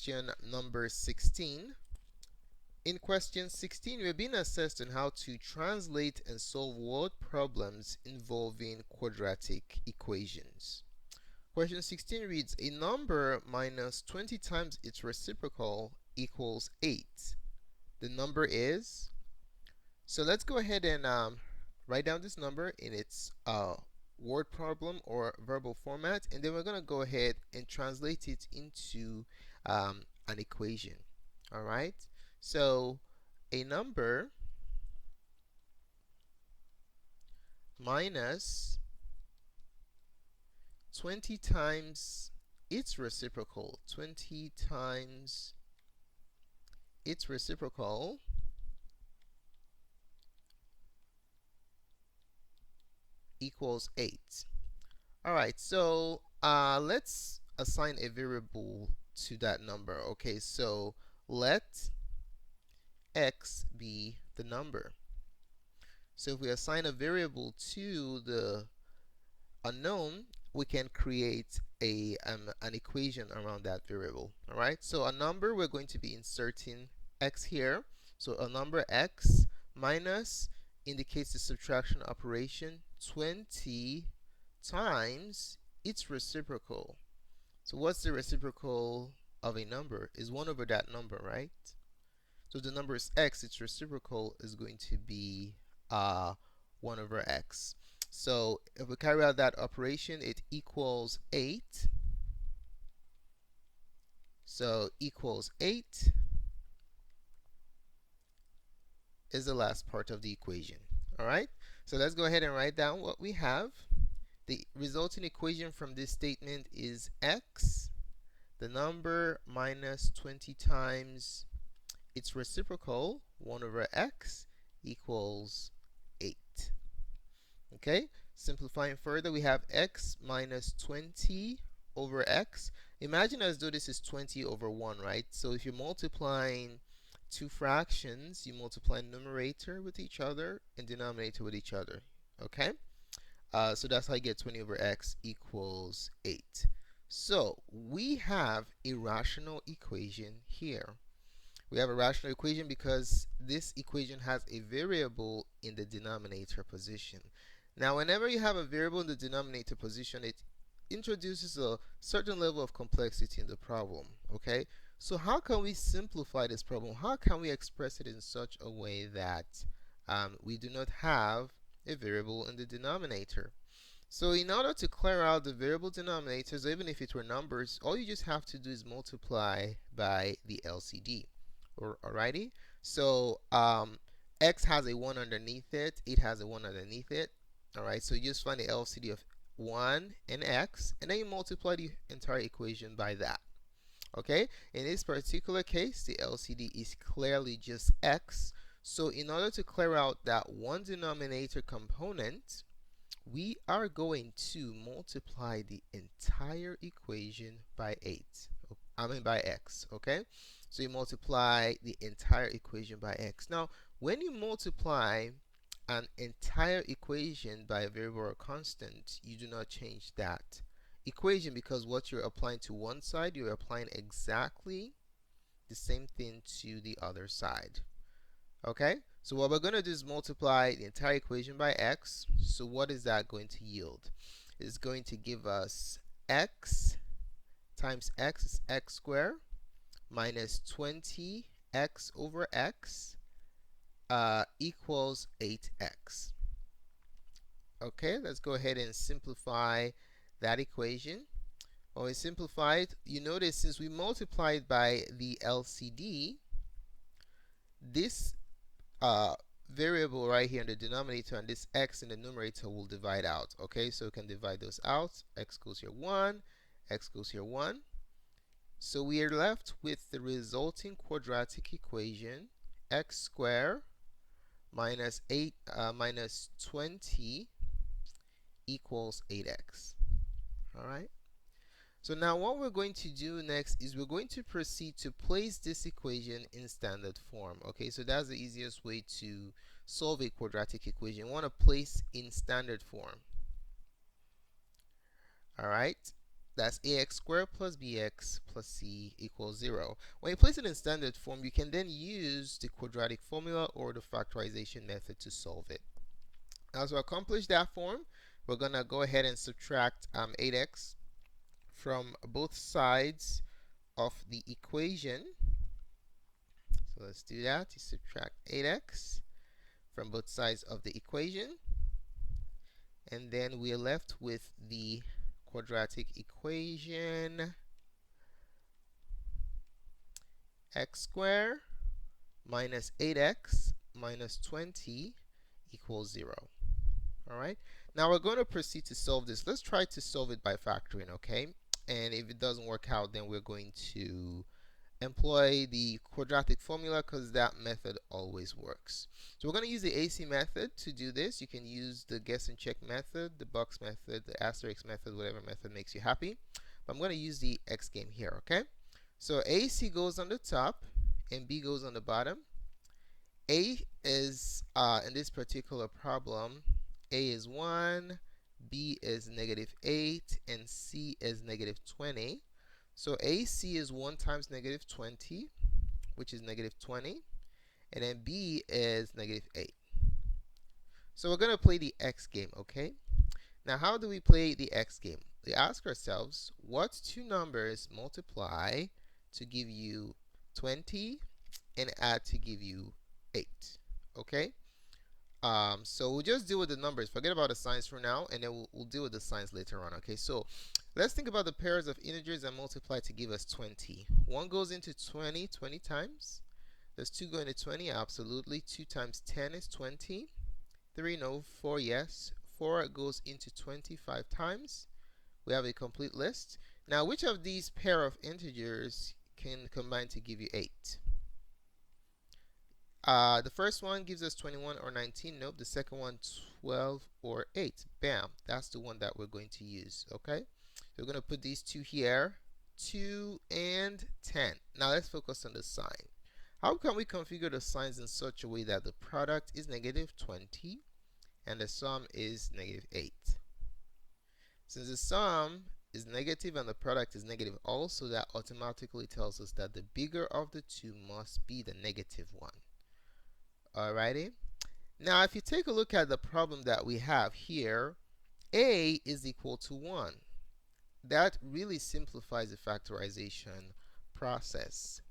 question number 16. In question 16, we're being assessed on how to translate and solve word problems involving quadratic equations. Question 16 reads, a number minus 20 times its reciprocal equals 8. The number is, so let's go ahead and write down this number in its word problem or verbal format, and then we're going to go ahead and translate it into an equation. All right, so a number minus 20 times its reciprocal, 20 times its reciprocal equals 8. Alright, so let's assign a variable to that number. Okay, so let x be the number. So if we assign a variable to the unknown, we can create an equation around that variable. Alright, so a number, we're going to be inserting x here. So a number x minus indicates the subtraction operation, 20 times its reciprocal. So what's the reciprocal of a number? Is 1 over that number, right? So if the number is x, its reciprocal is going to be 1 over x. So if we carry out that operation, it equals 8. So equals 8 is the last part of the equation. All right, so let's go ahead and write down what we have. The resulting equation from this statement is x, the number, minus 20 times its reciprocal, 1 over x, equals 8. Okay, simplifying further, we have x minus 20 over x. Imagine as though this is 20 over 1, right? So if you're multiplying two fractions, you multiply numerator with each other and denominator with each other. Okay, so that's how you get 20 over x equals 8. So we have a rational equation here. We have a rational equation because this equation has a variable in the denominator position. Now, whenever you have a variable in the denominator position, it introduces a certain level of complexity in the problem. Okay, so how can we simplify this problem? How can we express it in such a way that we do not have a variable in the denominator? So in order to clear out the variable denominators, even if it were numbers, all you just have to do is multiply by the LCD. Alrighty, so x has a 1 underneath it, it has a 1 underneath it. Alright, so you just find the LCD of 1 and x, and then you multiply the entire equation by that. Okay, in this particular case, the LCD is clearly just x. So in order to clear out that one denominator component, we are going to multiply the entire equation by 8. By x, okay? So you multiply the entire equation by x. Now, when you multiply an entire equation by a variable or constant, you do not change that equation, because what you're applying to one side, you're applying exactly the same thing to the other side. Okay, so what we're going to do is multiply the entire equation by x. So what is that going to yield? It's going to give us x times x is x squared minus 20x over x equals 8x. Okay, let's go ahead and simplify that equation. When we simplify it, you notice since we multiplied by the LCD, this variable right here in the denominator and this x in the numerator will divide out. Okay, so we can divide those out. X goes here 1, x goes here 1. So we are left with the resulting quadratic equation, x squared minus 20 equals 8x. Alright, so now what we're going to do next is we're going to proceed to place this equation in standard form. Okay, so that's the easiest way to solve a quadratic equation. You want to place in standard form. Alright, That's ax squared plus bx plus c equals 0. When you place it in standard form, you can then use the quadratic formula or the factorization method to solve it. Now, to accomplish that form, we're going to go ahead and subtract 8x from both sides of the equation. So let's do that. You subtract 8x from both sides of the equation. And then we're left with the quadratic equation x squared minus 8x minus 20 equals 0. Alright, now we're going to proceed to solve this. Let's try to solve it by factoring, okay? And if it doesn't work out, then we're going to employ the quadratic formula because that method always works. So we're going to use the AC method to do this. You can use the guess and check method, the box method, the asterisk method, whatever method makes you happy. But I'm going to use the X game here, okay? So AC goes on the top and B goes on the bottom. A is, in this particular problem, A is 1, B is -8, and C is -20. So AC is 1 times -20, which is -20, and then B is -8. So we're going to play the X game, okay? Now, how do we play the X game? We ask ourselves, what two numbers multiply to give you 20 and add to give you 8, okay? So we'll just deal with the numbers. Forget about the signs for now, and then we'll deal with the signs later on, okay? So let's think about the pairs of integers that multiply to give us 20. 1 goes into 20 20 times. Does 2 go into 20? Absolutely. 2 times 10 is 20. 3, no. 4, yes. 4 goes into 25 times. We have a complete list. Now, which of these pair of integers can combine to give you 8? The first one gives us 21 or 19. Nope. The second one, 12 or 8. Bam. That's the one that we're going to use. Okay. So we're going to put these two here. 2 and 10. Now let's focus on the sign. How can we configure the signs in such a way that the product is -20 and the sum is -8? Since the sum is negative and the product is negative also, that automatically tells us that the bigger of the two must be the negative one. Alrighty. Now, if you take a look at the problem that we have here, A is equal to 1. That really simplifies the factorization process.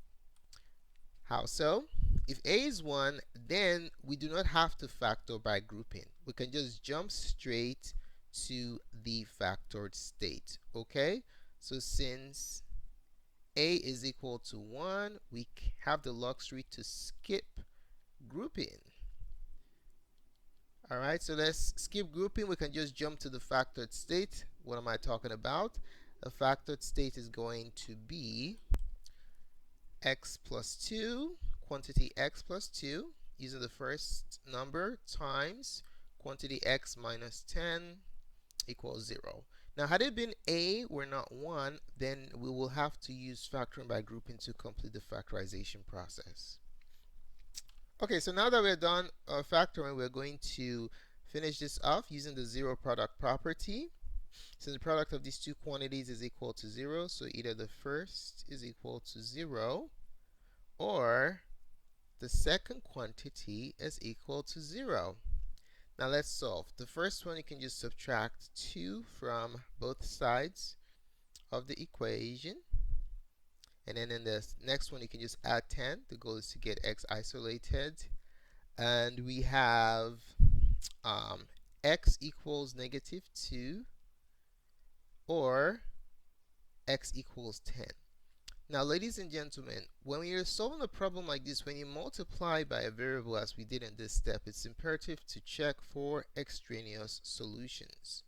How so? If A is 1, then we do not have to factor by grouping. We can just jump straight to the factored state. Okay? So since A is equal to 1, we have the luxury to skip grouping. Alright, so let's skip grouping. We can just jump to the factored state. What am I talking about? The factored state is going to be x plus 2, quantity x plus 2, using the first number, times quantity x minus 10 equals 0. Now, had it been A were not 1, then we will have to use factoring by grouping to complete the factorization process. Okay, so now that we're done factoring, we're going to finish this off using the zero product property. Since the product of these two quantities is equal to 0, so either the first is equal to 0 or the second quantity is equal to 0. Now let's solve. The first one, you can just subtract 2 from both sides of the equation. And then in the next one, you can just add 10. The goal is to get x isolated. And we have x equals -2 or x equals 10. Now, ladies and gentlemen, when you're solving a problem like this, when you multiply by a variable as we did in this step, it's imperative to check for extraneous solutions.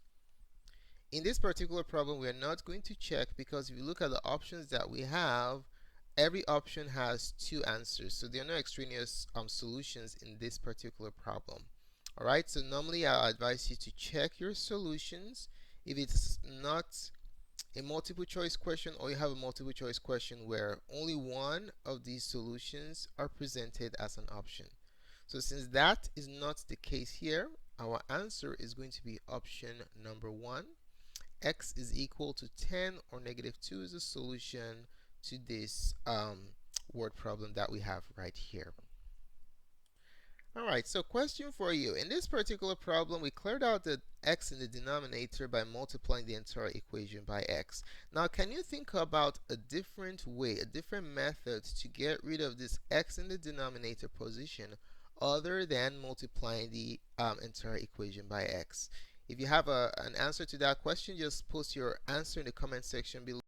In this particular problem, we are not going to check because if you look at the options that we have, every option has 2 answers. So there are no extraneous solutions in this particular problem. Alright, so normally I advise you to check your solutions. If it's not a multiple choice question, or you have a multiple choice question where only one of these solutions are presented as an option. So since that is not the case here, our answer is going to be option number 1. x is equal to 10 or negative 2 is the solution to this word problem that we have right here. Alright, so question for you. In this particular problem, we cleared out the x in the denominator by multiplying the entire equation by x. Now, can you think about a different way, a different method to get rid of this x in the denominator position other than multiplying the entire equation by x? If you have an answer to that question, just post your answer in the comment section below.